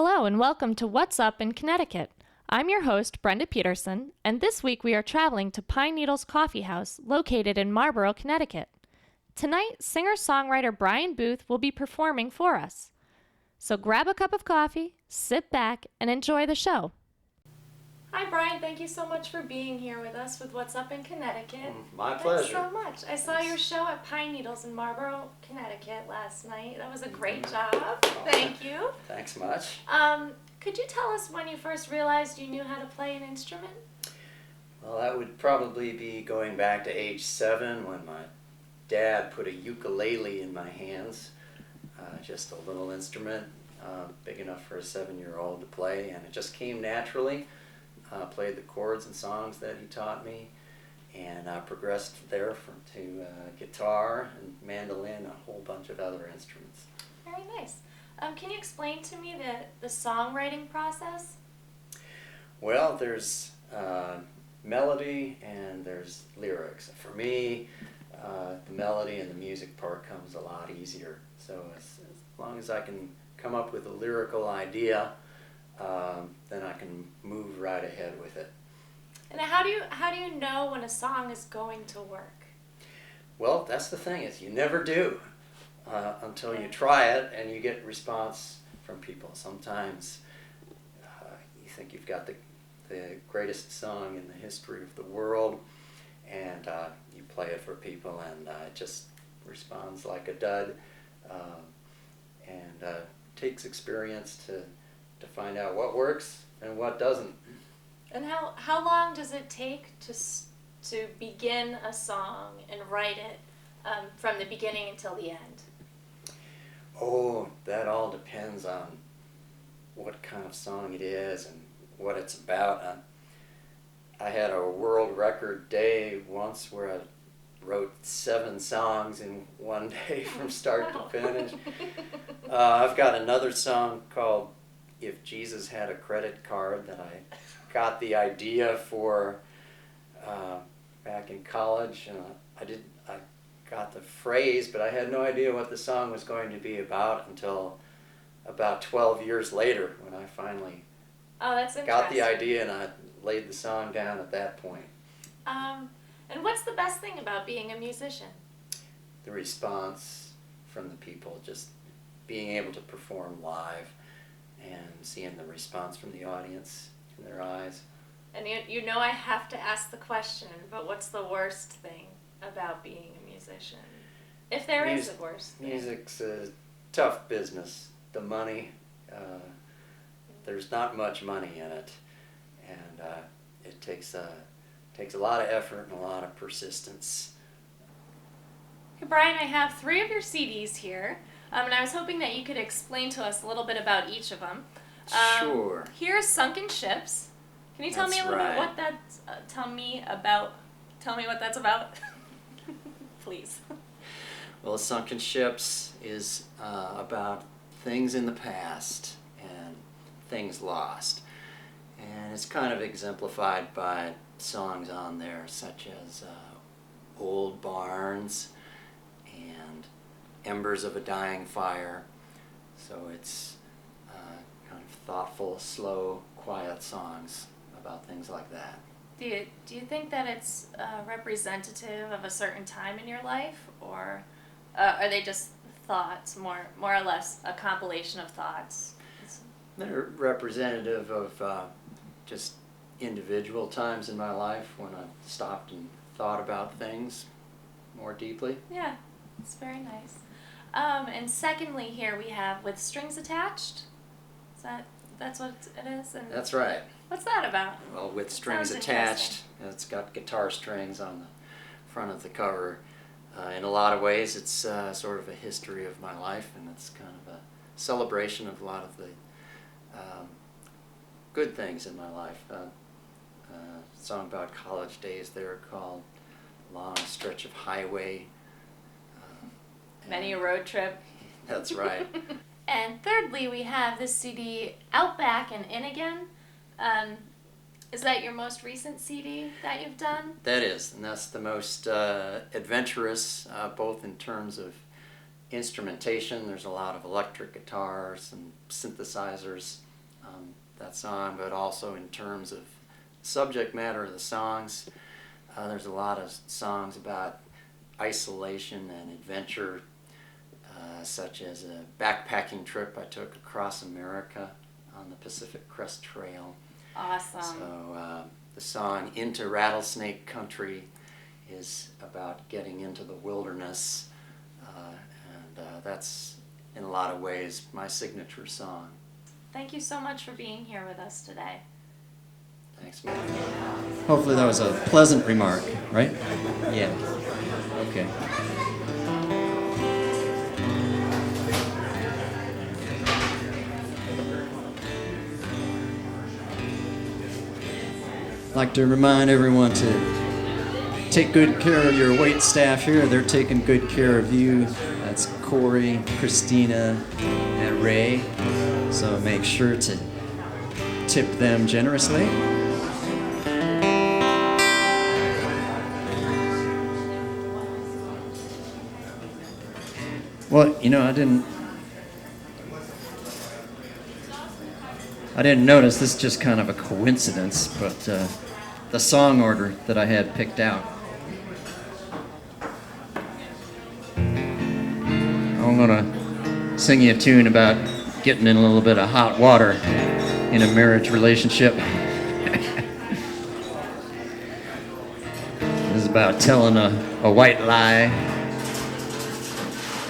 Hello and welcome to What's Up in Connecticut. I'm your host, Brenda Peterson, and this week we are traveling to Pine Needles Coffee House, located in Marlborough, Connecticut. Tonight, singer-songwriter Brian Booth will be performing for us. So grab a cup of coffee, sit back, and enjoy the show. Hi, Brian. Thank you so much for being here with us with What's Up in Connecticut. My pleasure. Thanks so much. I saw your show at Pine Needles in Marlborough, Connecticut last night. That was a great job. Thank you. Thanks much. Could you tell us when you first realized you knew how to play an instrument? Well, that would probably be going back to age 7 when my dad put a ukulele in my hands. Just a little instrument, big enough for a 7-year-old to play, and it just came naturally. Played the chords and songs that he taught me, and I progressed there to guitar and mandolin, a whole bunch of other instruments. Very nice. Can you explain to me the songwriting process? Well, there's melody and there's lyrics. For me, the melody and the music part comes a lot easier. So as long as I can come up with a lyrical idea, then I can move right ahead with it. And how do you know when a song is going to work? Well, that's the thing, is you never do until you try it and you get response from people. Sometimes you think you've got the greatest song in the history of the world, and you play it for people and it just responds like a dud, and takes experience to find out what works and what doesn't. And how long does it take to begin a song and write it from the beginning until the end? Oh, that all depends on what kind of song it is and what it's about. I had a world record day once where I wrote 7 songs in one day from start to finish. I've got another song called If Jesus Had a Credit Card that I got the idea for back in college. I got the phrase, but I had no idea what the song was going to be about until about 12 years later when I finally got the idea and I laid the song down at that point. And what's the best thing about being a musician? The response from the people, just being able to perform live and seeing the response from the audience in their eyes. And you know I have to ask the question, but what's the worst thing about being a musician? If there is a worst thing. Music's a tough business. The money, there's not much money in it, and it takes a lot of effort and a lot of persistence. Okay, Brian, I have 3 of your CDs here, and I was hoping that you could explain to us a little bit about each of them. Sure. Here's Sunken Ships. Can you tell me a little bit what that's? Tell me what that's about, please. Well, Sunken Ships is about things in the past and things lost, and it's kind of exemplified by songs on there such as Old Barns and Embers of a Dying Fire. So it's kind of thoughtful, slow, quiet songs about things like that. Do you think that it's representative of a certain time in your life, or are they just thoughts, more or less a compilation of thoughts? They're representative of just individual times in my life when I stopped and thought about things more deeply. Yeah, it's very nice. And secondly, here we have With Strings Attached. That's what it is? And that's right. What's that about? Well, With Strings Attached, it's got guitar strings on the front of the cover. In a lot of ways, it's sort of a history of my life, and it's kind of a celebration of a lot of the good things in my life. A song about college days there called Long Stretch of Highway. Many a road trip. That's right. And thirdly, we have this CD, Out Back and In Again. Is that your most recent CD that you've done? That is, and that's the most adventurous, both in terms of instrumentation. There's a lot of electric guitars and synthesizers, that song, but also in terms of subject matter of the songs. There's a lot of songs about isolation and adventure, such as a backpacking trip I took across America on the Pacific Crest Trail. Awesome. So the song Into Rattlesnake Country is about getting into the wilderness, and that's in a lot of ways my signature song. Thank you so much for being here with us today. Thanks, man. Hopefully that was a pleasant remark, right? Yeah. Okay. I'd like to remind everyone to take good care of your wait staff here. They're taking good care of you. That's Corey, Christina, and Ray. So make sure to tip them generously. Well, you know, I didn't notice, this is just kind of a coincidence, but the song order that I had picked out. I'm gonna sing you a tune about getting in a little bit of hot water in a marriage relationship. This is about telling a white lie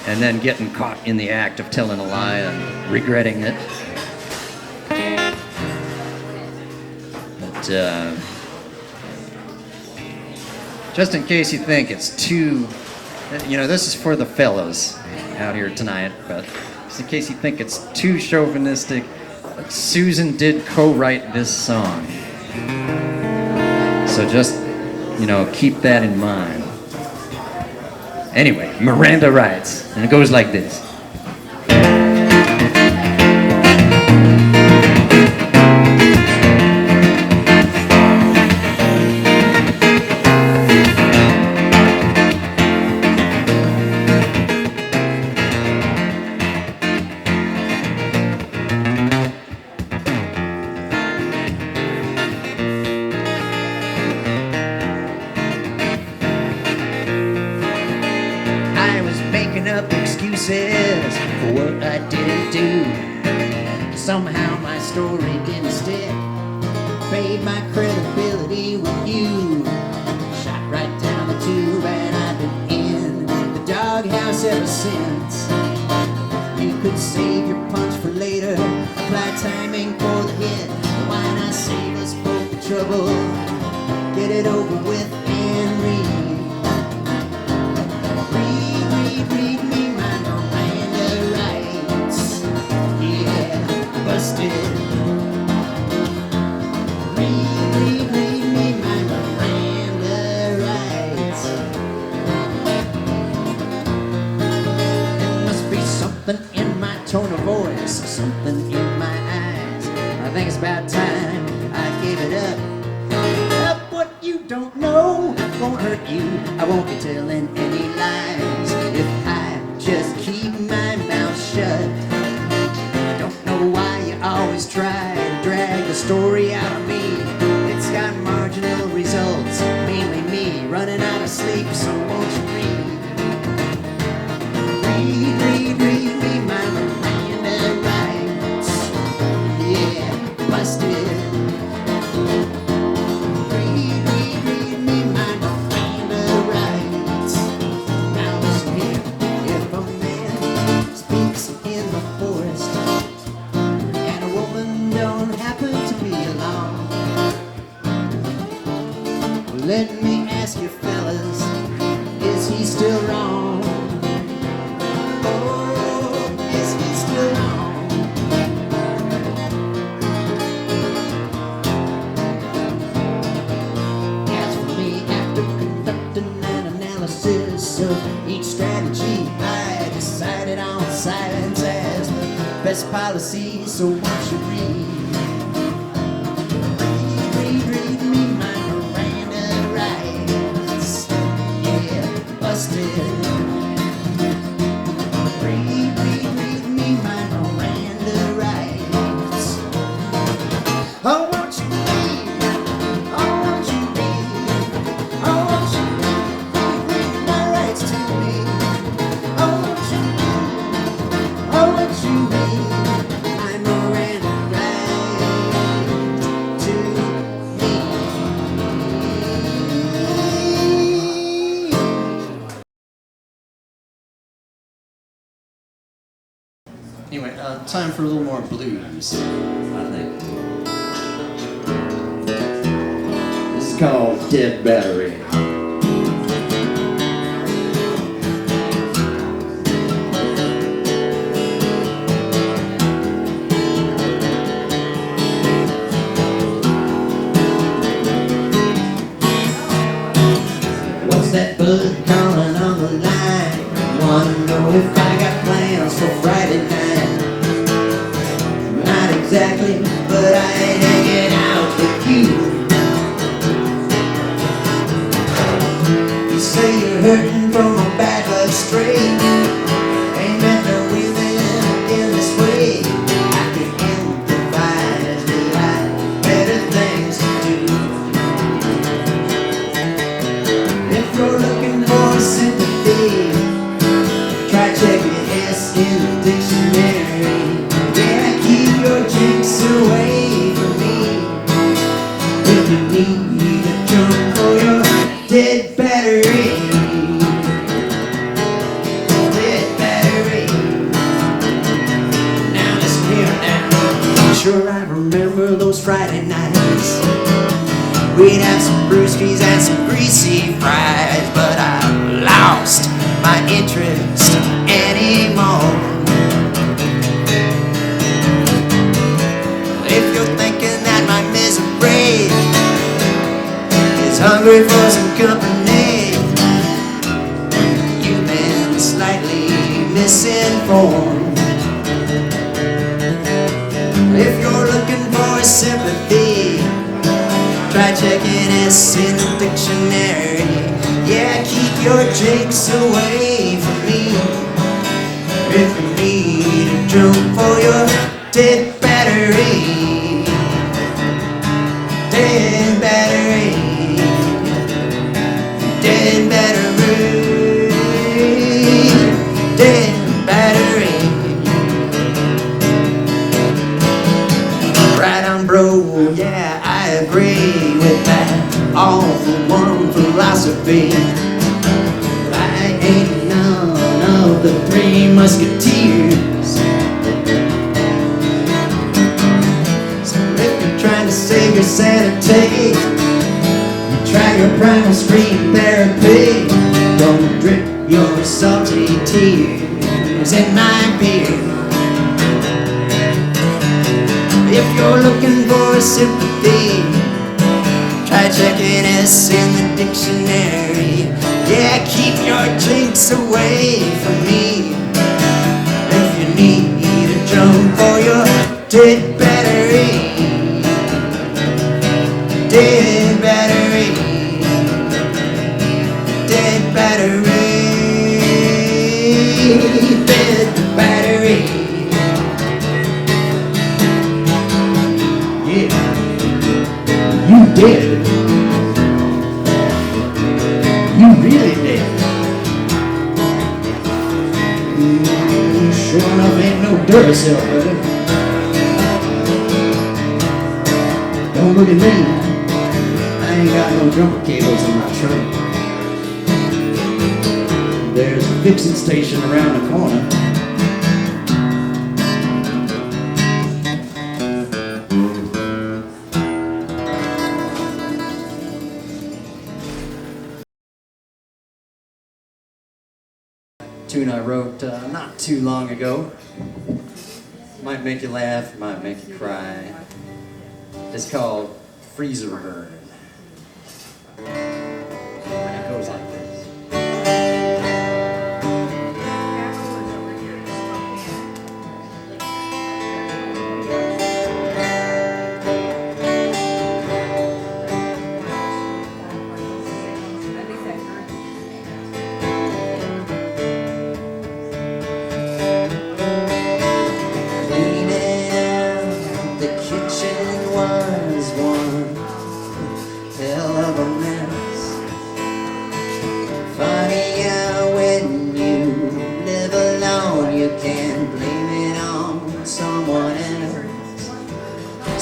and then getting caught in the act of telling a lie and regretting it. But just in case you think it's too, you know, this is for the fellas out here tonight, but just in case you think it's too chauvinistic, Susan did co-write this song. So just, you know, keep that in mind. Anyway, Miranda writes, and it goes like this. For what I didn't do. Somehow my story didn't stick. Paid my credibility with you. Shot right down the tube and I've been in the doghouse ever since. You could save your punch for later, apply timing for the hit. Why not save us both the trouble? Get it over with and read. Read me my Miranda rights. Yeah, busted. Read me my Miranda rights. There must be something in my tone of voice, something in my eyes. I think it's about time I gave it up. What you don't know won't hurt you. I won't be telling any lies if I just keep my mouth shut. Don't know why you always try to drag the story out of me. It's got marginal results, mainly me running out of sleep. So won't you read me my Miranda rights. Yeah, busted. Let me ask you fellas, is he still wrong? Oh, is he still wrong? As for me, after conducting an analysis of each strategy, I decided on silence as the best policy. So won't you read me my Miranda rights. Yeah, busted. Read me my Miranda rights. Oh, won't you believe? Oh, won't you believe? Oh, won't you believe my rights to me? Oh, won't you believe? Oh, won't you believe my Miranda rights to me? Anyway, time for a little more blues, I think. This is called Dead Battery. What's that bug calling on the line? Wanna know if I got plans for Friday night? Not exactly, but I ain't hanging out with you. You say you're hurting from a bad luck streak. Ain't met no women in this way. I can improvise, but I better things to do. If you're looking for sympathy, try checking S in the dictionary. Yeah, keep your drinks away from me. If you need a jump for your dead battery, dead battery. Now listen here now. Sure, I remember those Friday nights. We'd have some brewskis and some greasy fries, but I lost my interest anymore. If you're thinking that my misery is hungry for some company, you've been slightly misinformed. If you're looking for sympathy, try checking S in the dictionary. Yeah, keep your drinks away from me. If you need a drum for your dead battery, dead battery, dead battery, dead battery. Right on, bro, yeah, I agree with that all for one philosophy. I ain't none of the Three Musketeers. So if you're trying to save your sanity, you try your primal scream therapy. Don't drip your salty tears in my beer. If you're looking for sympathy, try checking S in the dictionary. Yeah, keep your drinks away from me. If you need a drum for your dead battery, dead battery, dead battery, dead battery. Yeah, you did. You really did. Sure enough ain't no Duracell, brother. Don't look at me. I ain't got no jumper cables in my truck. There's a fixing station around the corner. Tune I wrote not too long ago. Might make you laugh, might make you cry. It's called Freezer Burn. And it goes like this. Cleaning the kitchen one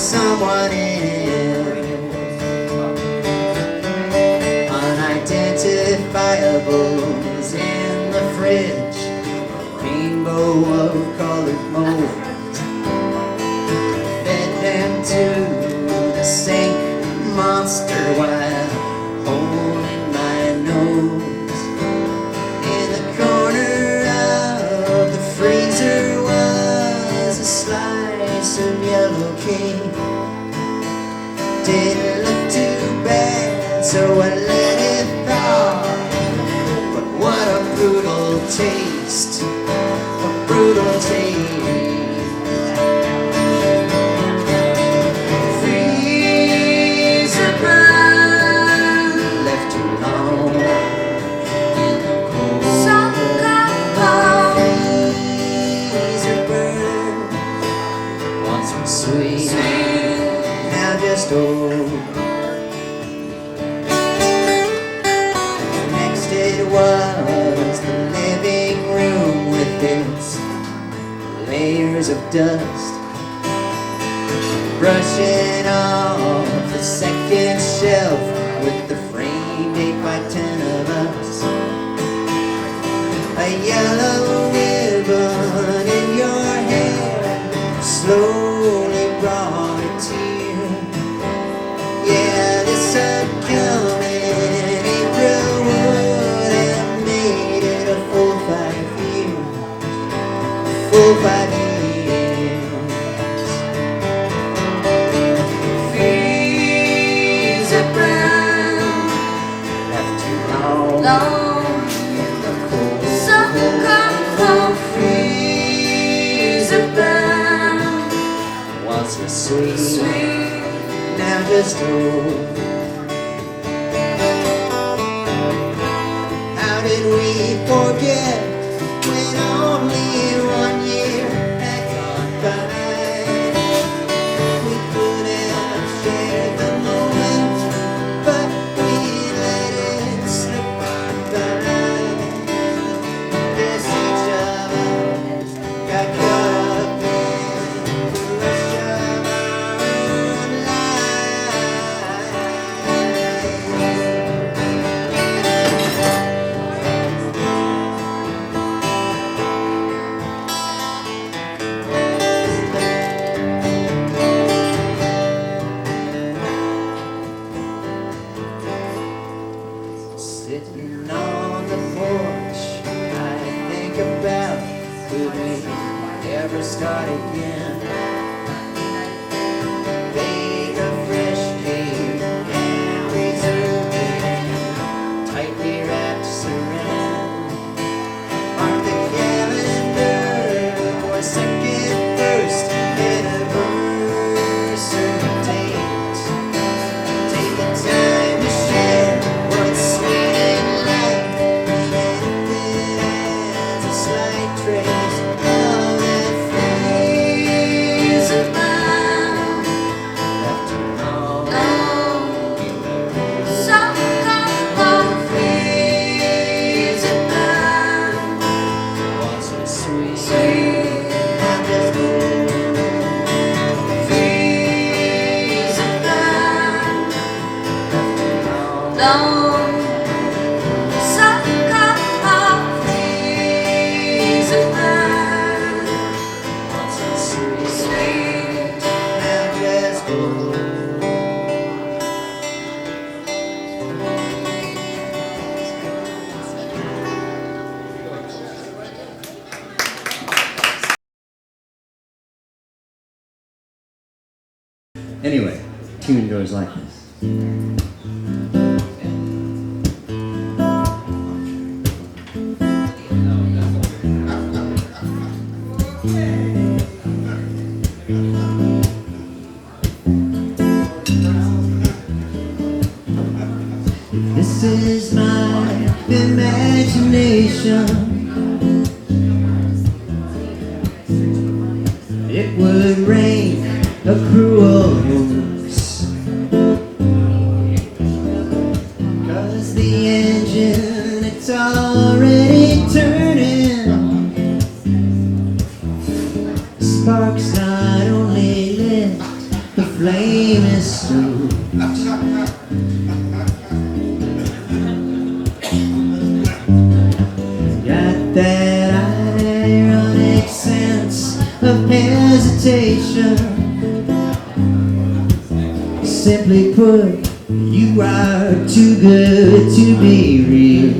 someone else. Unidentifiables in the fridge, a rainbow of colored mold. Fed them to the sink monster while holding my nose. In the corner of the freezer was a slice of yellow cake. Didn't look too bad, so I let it thaw. But what a brutal taste, a brutal taste. Freezer burn, left too long in the cold. Freezer burn, once was sweet, now just old. Next it was the living room with its layers of dust, brushing off the second shelf with the framed 8x10 of us. A yellow ribbon in your hair slowly brought a tear. Yeah, this upcoming April would have made it a full 5 years. Full 5 years. Freezer burn, left too long in the cold. Freezer burn, once was sweet, now just old. How did we forget when only 1 year had gone by? We could have shared the moment, but we let it slip on by. Guess each of us got caught up in the rush of our own lives. Sitting on the porch, I think about, could we ever start again? Bake a fresh cake and preserve it, tightly wrapped saran. Mark the calendar for second first anniversary date. Take the time to share what's sweet in life, even if it has a slight trace of that freezer burn. Left too long in the cold. Freezer burn, once was sweet, now just old. Freezer burn, left too long. Freezer burn, once was sweet, now just old. Anyway, tune goes like this. This is my imagination. It would rain a cruel hoax, 'cause the engine, it's already turning. Sparks not only lit the flame is stoked. Got that ironic sense of hesitation. Simply put, you are too good to be real.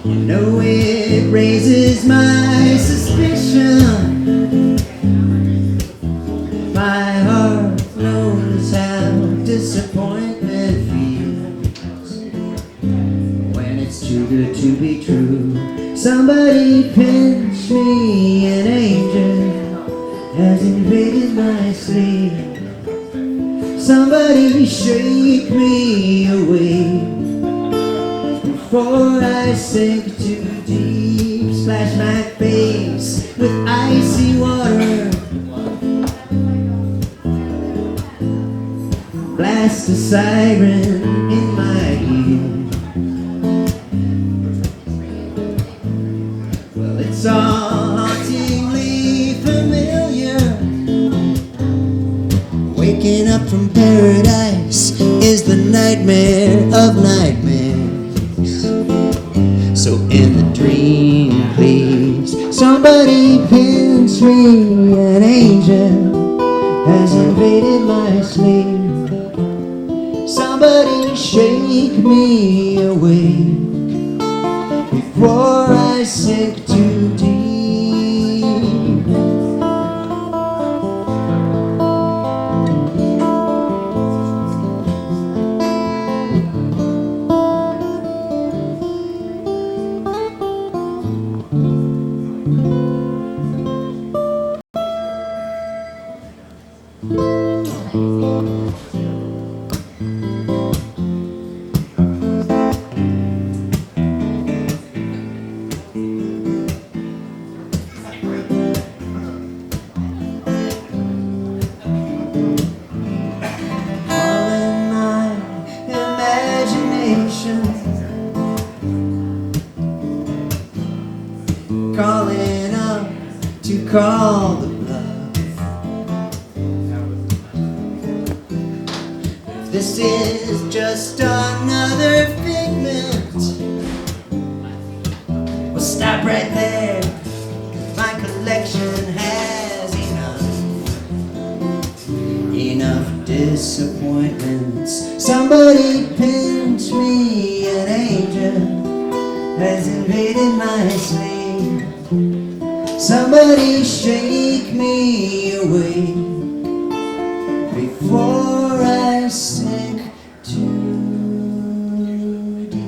You know it raises my suspicion. My heart knows how disappointment feels when it's too good to be true. Somebody pinch me, an angel has invaded my sleep. Somebody shake me awake before I sink too deep. Splash my face with icy water. Blast a siren in my ear. Well, it's all hauntingly familiar. Waking up from paradise is the nightmare of nightmares. So in the dream, please, somebody pinch me, an angel has invaded my sleep. Somebody shake me awake before I sink too deep. Calling up to call the bluff. If this is just another figment, well, stop right there. My collection has enough disappointments. Somebody pinch me, an angel has invaded my sleep. Somebody shake me awake before I sink too deep.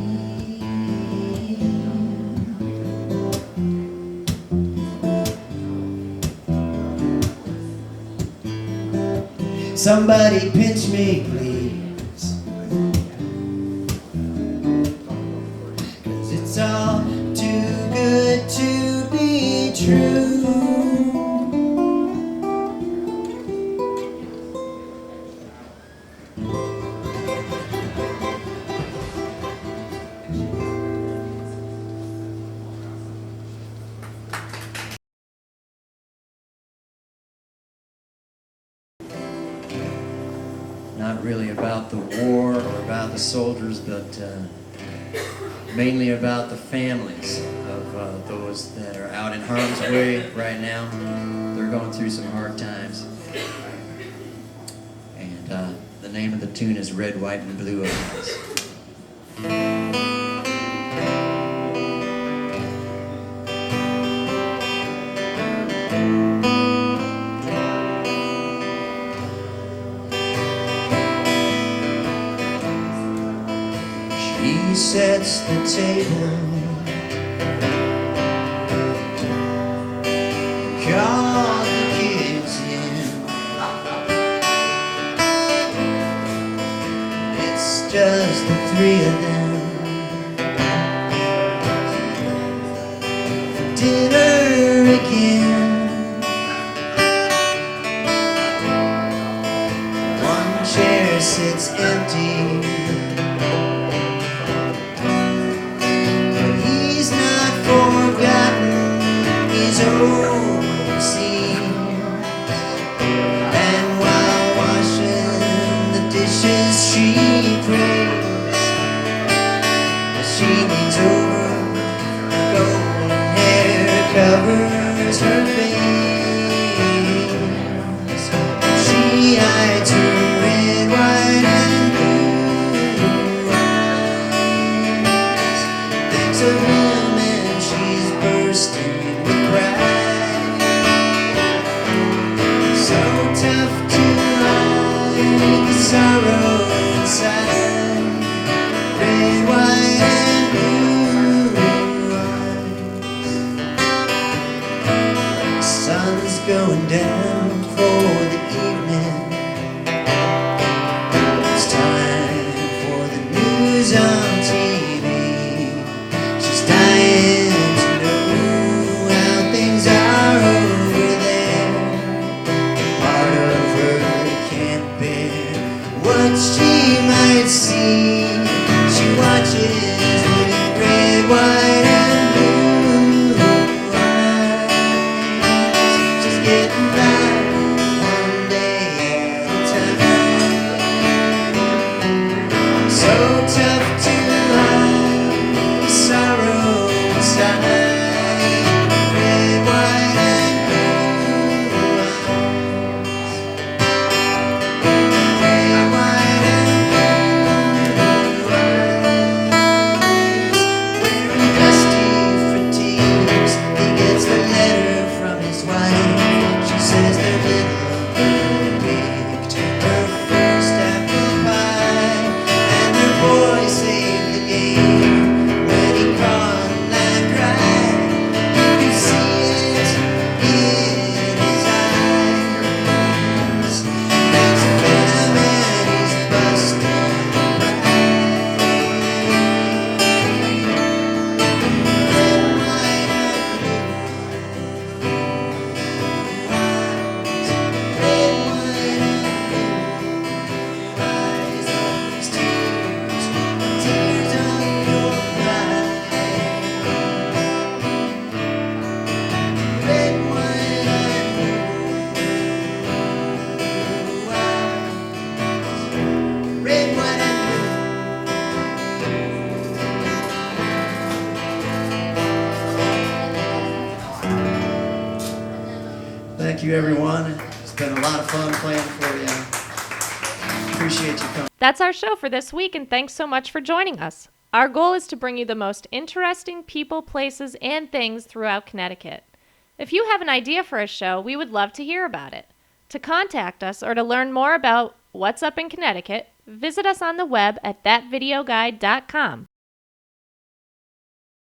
Somebody pinch me, please, 'cause it's all too good to be true. Not really about the war or about the soldiers, but mainly about the families of those that are out in harm's way right now. They're going through some hard times. And the name of the tune is Red, White, and Blue Eyes. She sets the table, call the kids in. It's just the three of them. Dinner again. One chair sits empty. He's overseen. sun's going down for the evening. It's time for the news on TV. She's dying to know how things are over there. Part of her can't bear what she might see. She watches with red, white, and blue eyes. She's getting by one day at a time. So tough to hide the sorrow inside. Red, white, and blue eyes. Red, white, and blue eyes. Wearing dusty fatigues, he gets the letter from his wife. She says their little girl baked her first apple pie, and their boy saved the game when he caught a line cry. You can see it in his eyes. There's a man and he's busting red, white, and blue eyes. Red, white, and blue eyes. Those tears, tears of your pride. Red, white, and blue eyes. Red, white, and blue. Thank you, everyone. It's been a lot of fun playing for you. Appreciate you coming. That's our show for this week, and thanks so much for joining us. Our goal is to bring you the most interesting people, places, and things throughout Connecticut. If you have an idea for a show, we would love to hear about it. To contact us or to learn more about What's Up in Connecticut, visit us on the web at thatvideoguide.com.